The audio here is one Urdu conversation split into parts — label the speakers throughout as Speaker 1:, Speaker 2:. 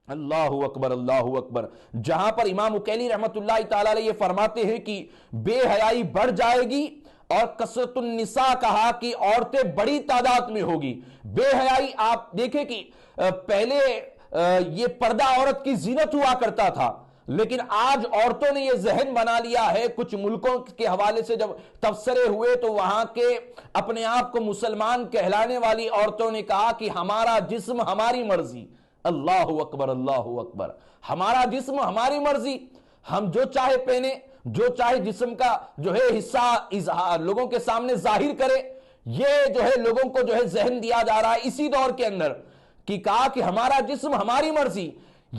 Speaker 1: اللہ اکبر اللہ اکبر. جہاں پر امام اکیلی رحمت اللہ تعالی علیہ یہ فرماتے ہیں کہ بے حیائی بڑھ جائے گی اور کثرت النساء کہا کہ عورتیں بڑی تعداد میں ہوگی. بے حیائی آپ دیکھیں کہ پہلے یہ پردہ عورت کی زینت ہوا کرتا تھا، لیکن آج عورتوں نے یہ ذہن بنا لیا ہے. کچھ ملکوں کے حوالے سے جب تبصرے ہوئے تو وہاں کے اپنے آپ کو مسلمان کہلانے والی عورتوں نے کہا کہ ہمارا جسم ہماری مرضی. اللہ اکبر اللہ اکبر. ہمارا جسم ہماری مرضی، ہم جو چاہے پہنے، جو چاہے جسم کا جو ہے حصہ لوگوں کے سامنے ظاہر کرے. یہ جو ہے لوگوں کو جو ہے ذہن دیا جا رہا ہے اسی دور کے اندر کہ کہا کہ ہمارا جسم ہماری مرضی.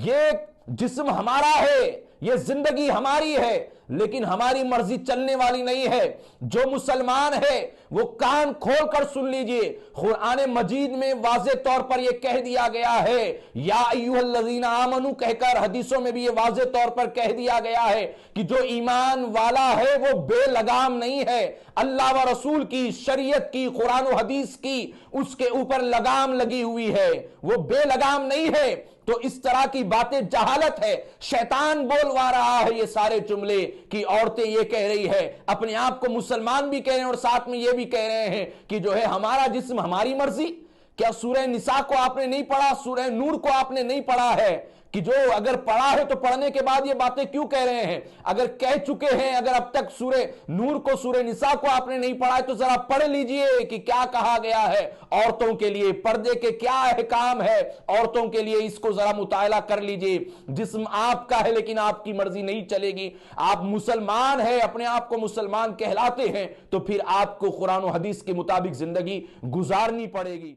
Speaker 1: یہ جسم ہمارا ہے، یہ زندگی ہماری ہے، لیکن ہماری مرضی چلنے والی نہیں ہے. جو مسلمان ہے وہ کان کھول کر سن لیجئے، قرآن مجید میں واضح طور پر یہ کہہ دیا گیا ہے یا ایھا الذین آمنو کہہ کر، حدیثوں میں بھی یہ واضح طور پر کہہ دیا گیا ہے کہ جو ایمان والا ہے وہ بے لگام نہیں ہے. اللہ و رسول کی، شریعت کی، قرآن و حدیث کی اس کے اوپر لگام لگی ہوئی ہے، وہ بے لگام نہیں ہے. تو اس طرح کی باتیں جہالت ہے. شیطان بولوا رہا ہے یہ سارے جملے کہ عورتیں یہ کہہ رہی ہے، اپنے آپ کو مسلمان بھی کہہ رہے ہیں اور ساتھ میں یہ بھی کہہ رہے ہیں کہ جو ہے ہمارا جسم ہماری مرضی. کیا سورہ نساء کو آپ نے نہیں پڑھا؟ سورہ نور کو آپ نے نہیں پڑھا ہے کہ جو اگر پڑھا ہے تو پڑھنے کے بعد یہ باتیں کیوں کہہ رہے ہیں؟ اگر کہہ چکے ہیں، اگر اب تک سورہ نور کو، سورہ نساء کو آپ نے نہیں پڑھا ہے تو ذرا پڑھ لیجئے کہ کیا کہا گیا ہے عورتوں کے لیے، پردے کے کیا احکام ہے عورتوں کے لیے. اس کو ذرا مطالعہ کر لیجئے. جسم آپ کا ہے لیکن آپ کی مرضی نہیں چلے گی. آپ مسلمان ہیں، اپنے آپ کو مسلمان کہلاتے ہیں، تو پھر آپ کو قرآن و حدیث کے مطابق زندگی گزارنی پڑے گی.